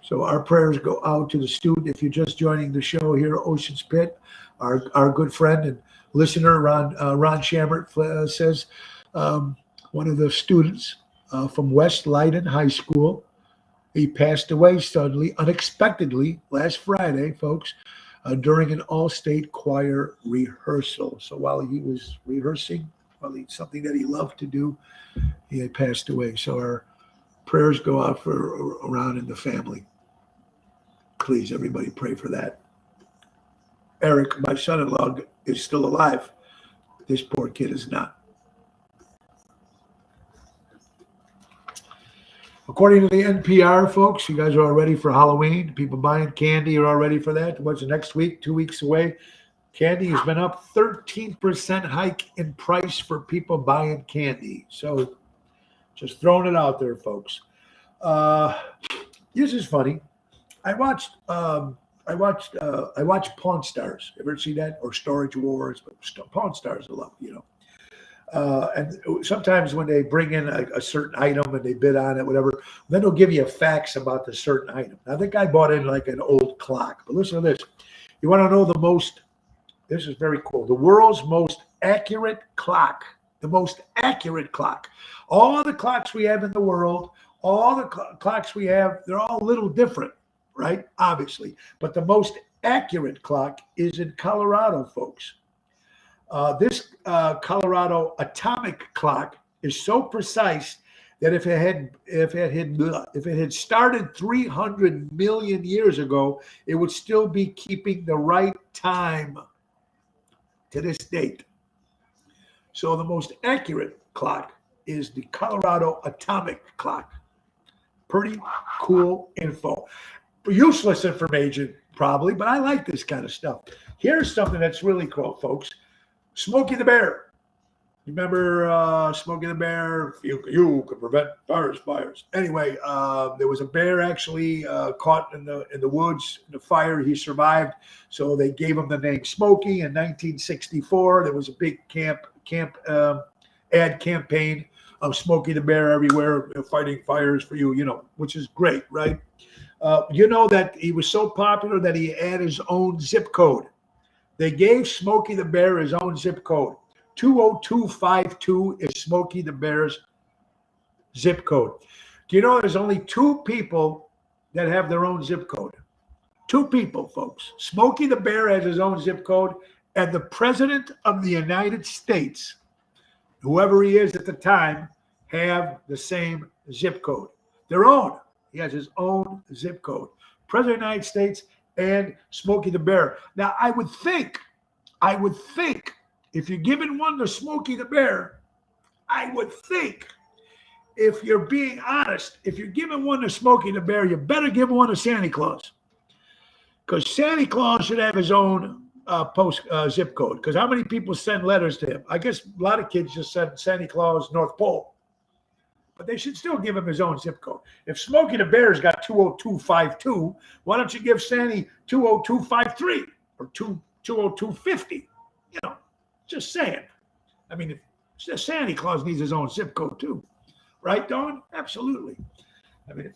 So our prayers go out to the student. If you're just joining the show here at Ocean's Pit, our good friend and listener, Ron Shammert, says one of the students from West Leiden High School, he passed away suddenly, unexpectedly, last Friday, folks, during an all-state choir rehearsal. So while he was rehearsing, something that he loved to do, he had passed away. So our prayers go out for around in the family. Please, everybody, pray for that. Eric, my son-in-law, is still alive. This poor kid is not. According to the NPR, folks, you guys are all ready for Halloween. People buying candy are all ready for that. What's the next week? 2 weeks away. Candy has been up 13% hike in price for people buying candy. So just throwing it out there, folks. This is funny. I watched Pawn Stars. Ever see that? Or Storage Wars? But Pawn Stars I love, and sometimes when they bring in a certain item and they bid on it, whatever, then they'll give you facts about the certain item. Now, I think I bought in like an old clock, but listen to this. You want to know this is very cool. The world's most accurate clock, All the clocks we have in the world, all the clocks we have, they're all a little different, right? Obviously. But the most accurate clock is in Colorado, folks. This Colorado atomic clock is so precise that if it had started 300 million years ago, it would still be keeping the right time to this date. So the most accurate clock is the Colorado atomic clock. Pretty cool info. Useless information, probably, but I like this kind of stuff. Here's something that's really cool, folks. Smokey the Bear. Remember Smokey the Bear? You can prevent fires. Anyway, there was a bear actually caught in the woods in the fire. He survived, so they gave him the name Smokey. In 1964, there was a big ad campaign of Smokey the Bear everywhere, fighting fires for you, which is great, right? That he was so popular that he had his own zip code. They gave Smokey the Bear his own zip code. 20252 is Smokey the Bear's zip code. Do you know there's only 2 people that have their own zip code? 2 people, folks. Smokey the Bear has his own zip code, and the President of the United States, whoever he is at the time, have the same zip code. Their own. He has his own zip code. President of the United States and Smokey the Bear. Now, I would think, if you're giving one to Smokey the Bear, I would think, if you're being honest, if you're giving one to Smokey the Bear, you better give one to Santa Claus. Because Santa Claus should have his own zip code. Because how many people send letters to him? I guess a lot of kids just send Santa Claus North Pole. But they should still give him his own zip code. If Smokey the Bear's got 20252, why don't you give Sandy 20253 or 20250? You know, just saying. I mean, if Santa Claus needs his own zip code too. Right, Dawn? Absolutely. I mean,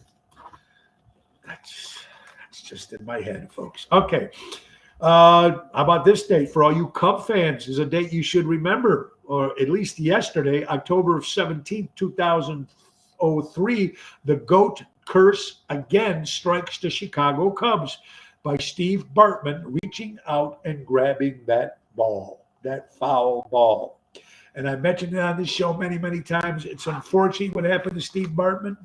that's just in my head, folks. Okay. How about this date? For all you Cub fans, is a date you should remember, or at least yesterday, October 17th, 2003, the GOAT curse again strikes the Chicago Cubs by Steve Bartman reaching out and grabbing that ball, that foul ball. And I mentioned it on this show many, many times. It's unfortunate what happened to Steve Bartman.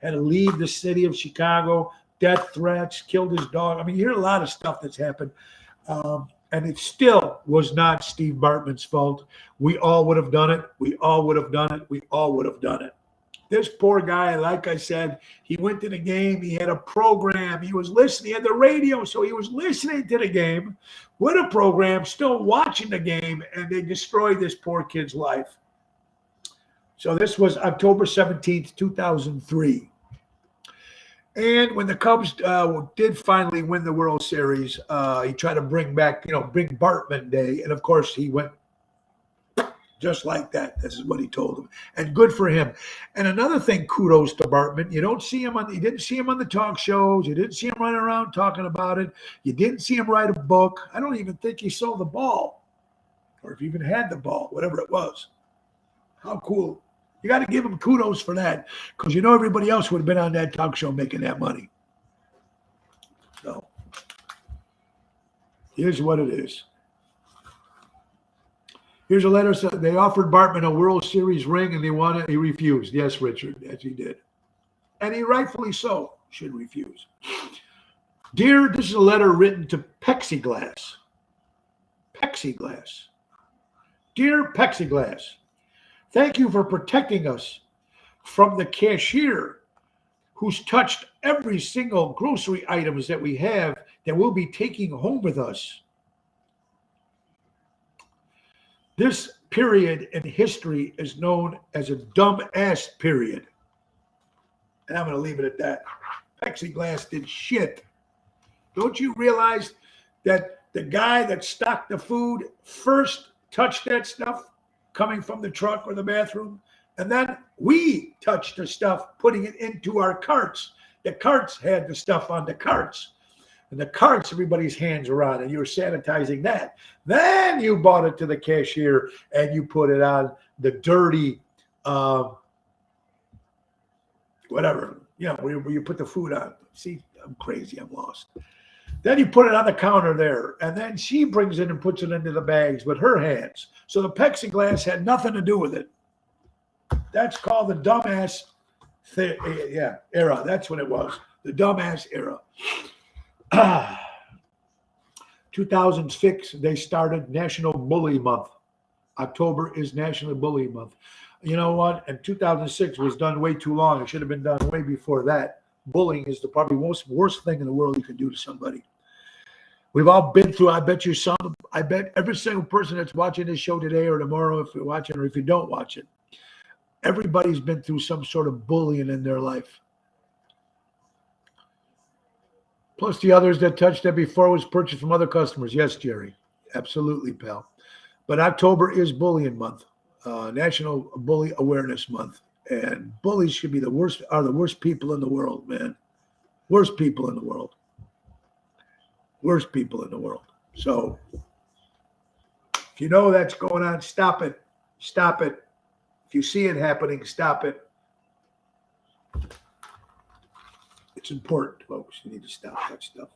Had to leave the city of Chicago, death threats, killed his dog. I mean, you hear a lot of stuff that's happened. And it still was not Steve Bartman's fault. We all would have done it. We all would have done it. We all would have done it. This poor guy, like I said, he went to the game. He had a program. He was listening. He had the radio, so he was listening to the game with a program, still watching the game, and they destroyed this poor kid's life. So this was October 17th, 2003. And when the Cubs did finally win the World Series, he tried to bring back, bring Bartman Day. And, of course, he went just like that. This is what he told him. And good for him. And another thing, kudos to Bartman. You didn't see him on the talk shows. You didn't see him running around talking about it. You didn't see him write a book. I don't even think he saw the ball, or if he even had the ball, whatever it was. How cool. You got to give him kudos for that, because everybody else would have been on that talk show making that money. So here's what it is. Here's a letter. They offered Bartman a World Series ring, and they wanted. He refused. Yes, Richard, yes, he did, and he rightfully so should refuse. Dear, this is a letter written to Plexiglass. Plexiglass. Dear Plexiglass, thank you for protecting us from the cashier who's touched every single grocery items that we have that we'll be taking home with us. This period in history is known as a dumbass period. And I'm going to leave it at that. Plexiglass did shit. Don't you realize that the guy that stocked the food first touched that stuff coming from the truck or the bathroom? And then we touched the stuff, putting it into our carts. The carts had the stuff on the carts. And the carts, everybody's hands were on, and you were sanitizing that. Then you bought it to the cashier, and you put it on the dirty, whatever, where you put the food on. See, I'm crazy. I'm lost. Then you put it on the counter there, and then she brings it and puts it into the bags with her hands. So the Plexiglass had nothing to do with it. That's called the dumbass era. That's what it was, the dumbass era. 2006, they started National Bully Month. October is National Bully Month. You know what? And 2006 was done way too long. It should have been done way before that. Bullying is the probably worst thing in the world you can do to somebody. We've all been through, I bet every single person that's watching this show today or tomorrow, if you're watching or if you don't watch it, everybody's been through some sort of bullying in their life. Plus the others that touched that before was purchased from other customers. Yes, Jerry. Absolutely, pal. But October is Bullying Month, National Bully Awareness Month. And bullies should be the worst people in the world, man. Worst people in the world. Worst people in the world. So if you know that's going on, stop it. Stop it. If you see it happening, stop it. It's important, folks. You need to stop that stuff.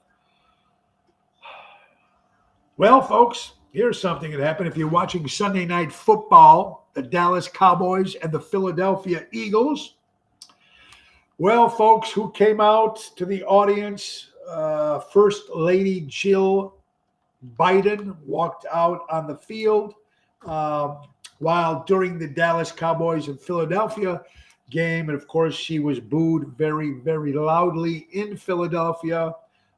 Well, folks, here's something that happened. If you're watching Sunday Night Football, the Dallas Cowboys and the Philadelphia Eagles. Well, folks, who came out to the audience? First Lady Jill Biden walked out on the field while during the Dallas Cowboys and Philadelphia game. And, of course, she was booed very, very loudly in Philadelphia.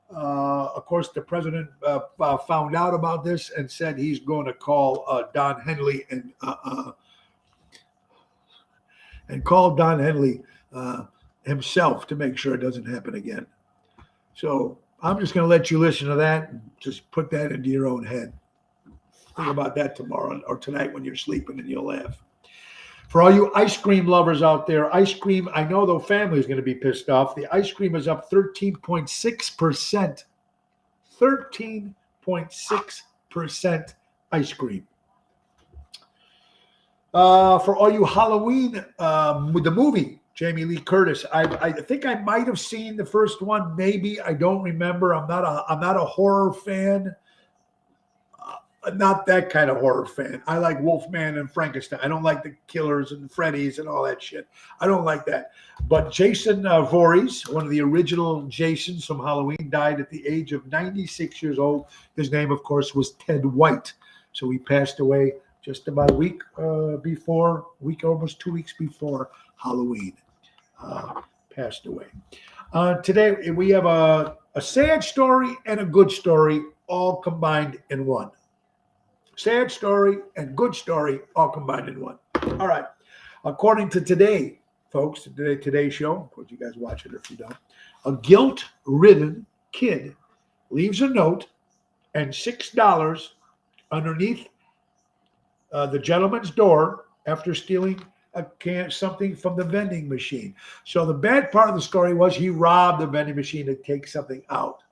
Of course, the president found out about this and said he's going to call Don Henley and call Don Henley himself to make sure it doesn't happen again. So I'm just going to let you listen to that and just put that into your own head. Think about that tomorrow or tonight when you're sleeping and you'll laugh. For all you ice cream lovers out there, ice cream, I know the family is going to be pissed off. The ice cream is up 13.6%. 13.6% ice cream. For all you Halloween, with the movie, Jamie Lee Curtis, I think I might have seen the first one. Maybe I don't remember. I'm not a horror fan. Not that kind of horror fan. I like Wolfman and Frankenstein. I don't like the killers and Freddy's and all that shit. I don't like that. But Jason Voorhees, one of the original Jasons from Halloween, died at the age of 96 years old. His name, of course, was Ted White. So he passed away just about a week almost 2 weeks before Halloween. Passed away. Today, we have a sad story and a good story all combined in one. Sad story and good story all combined in one. All right. According to today, folks, today's show, of course you guys watch it if you don't, a guilt-ridden kid leaves a note and $6 underneath the gentleman's door after stealing something from the vending machine. So the bad part of the story was he robbed the vending machine to take something out.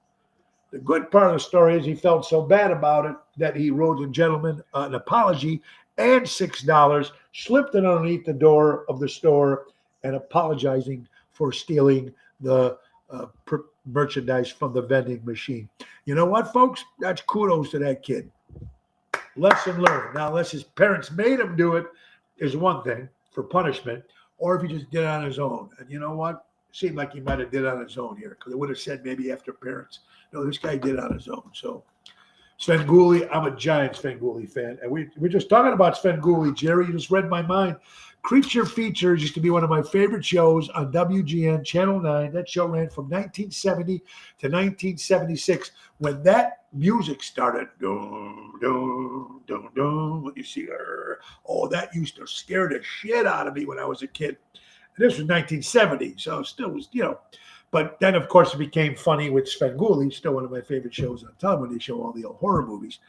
The good part of the story is he felt so bad about it that he wrote the gentleman an apology and $6, slipped it underneath the door of the store, and apologizing for stealing the merchandise from the vending machine. You know what, folks? That's kudos to that kid. Lesson learned. Now, unless his parents made him do it, is one thing for punishment, or if he just did it on his own. And you know what? It seemed like he might have did it on his own here, because it would have said maybe after parents. No, this guy did it on his own. So Svengoolie, I'm a giant Svengoolie fan. And we're just talking about Svengoolie, Jerry. You just read my mind. Creature Features used to be one of my favorite shows on WGN Channel 9. That show ran from 1970 to 1976. When that music started, dun, dun, dun, dun, when you see her, that used to scare the shit out of me when I was a kid. And this was 1970, so it still was, But then, of course, it became funny with Svengoolie, still one of my favorite shows on television. They show all the old horror movies.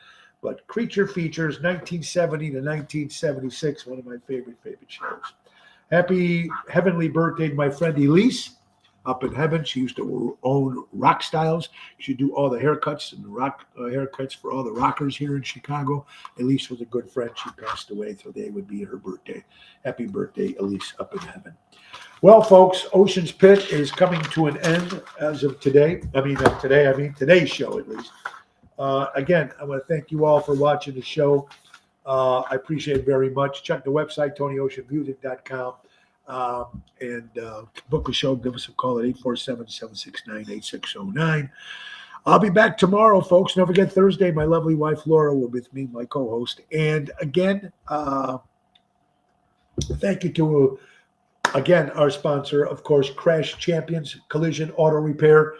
But Creature Features, 1970 to 1976, one of my favorite shows. Happy heavenly birthday to my friend Elise up in heaven. She used to own Rock Styles. She do all the haircuts and the rock haircuts for all the rockers here in Chicago. Elise was a good friend. She passed away, so today would be her birthday. Happy birthday, Elise, up in heaven. Well, folks, Ocean's Pit is coming to an end as of today. Today's show, at least. Again, I want to thank you all for watching the show. I appreciate it very much. Check the website, TonyOceanMusic.com. And book the show. Give us a call at 847-769-8609. I'll be back tomorrow, folks. Don't forget Thursday, my lovely wife, Laura, will be with me, my co-host. And again, thank you to... Again, our sponsor, of course, Crash Champions Collision Auto Repair,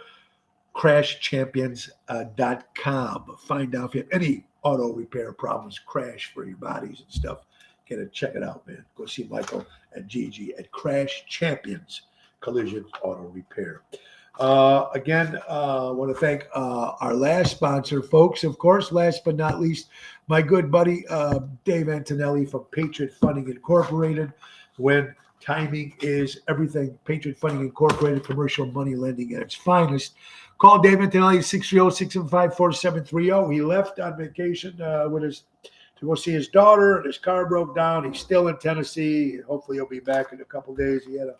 crashchampions.com. Find out if you have any auto repair problems, crash for your bodies and stuff. Check it out, man. Go see Michael and Gigi at Crash Champions Collision Auto Repair. Again, I want to thank our last sponsor, folks. Of course, last but not least, my good buddy, Dave Antonelli from Patriot Funding Incorporated. When timing is everything. Patriot Funding Incorporated, commercial money lending at its finest. Call Dave Antonelli at 630-675-4730. He left on vacation to go see his daughter, and his car broke down. He's still in Tennessee. Hopefully he'll be back in a couple of days. He had a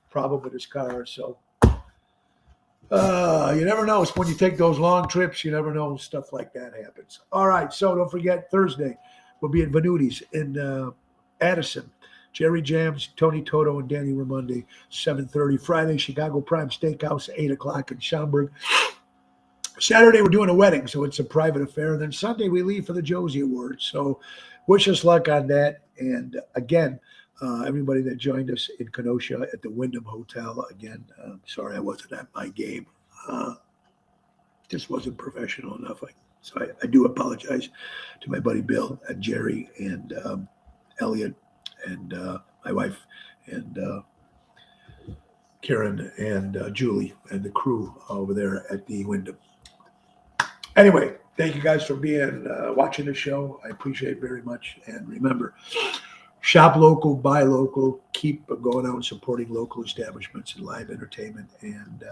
problem with his car. So you never know. It's when you take those long trips, you never know stuff like that happens. All right, so don't forget, Thursday we'll be at Venuti's in Addison. Jerry Jams, Tony Toto, and Danny Raimondi, 7:30. Friday, Chicago Prime Steakhouse, 8 o'clock in Schaumburg. Saturday, we're doing a wedding, so it's a private affair. And then Sunday, we leave for the Josie Awards. So wish us luck on that. And again, everybody that joined us in Kenosha at the Wyndham Hotel, again, sorry I wasn't at my game. just wasn't professional enough. So I do apologize to my buddy Bill and Jerry and Elliot and my wife and Karen and Julie and the crew over there at the Wyndham. Anyway, thank you guys for being watching the show. I appreciate it very much. And remember, shop local, buy local, keep going out and supporting local establishments and live entertainment. And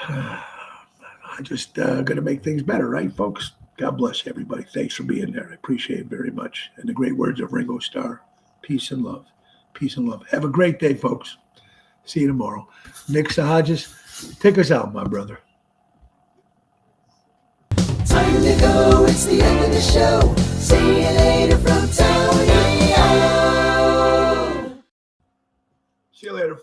I just got to make things better, right, folks? God bless everybody. Thanks for being there. I appreciate it very much. And the great words of Ringo Starr, peace and love. Peace and love. Have a great day, folks. See you tomorrow. Nick Sahajas, take us out, my brother. Time to go, it's the end of the show. See you later.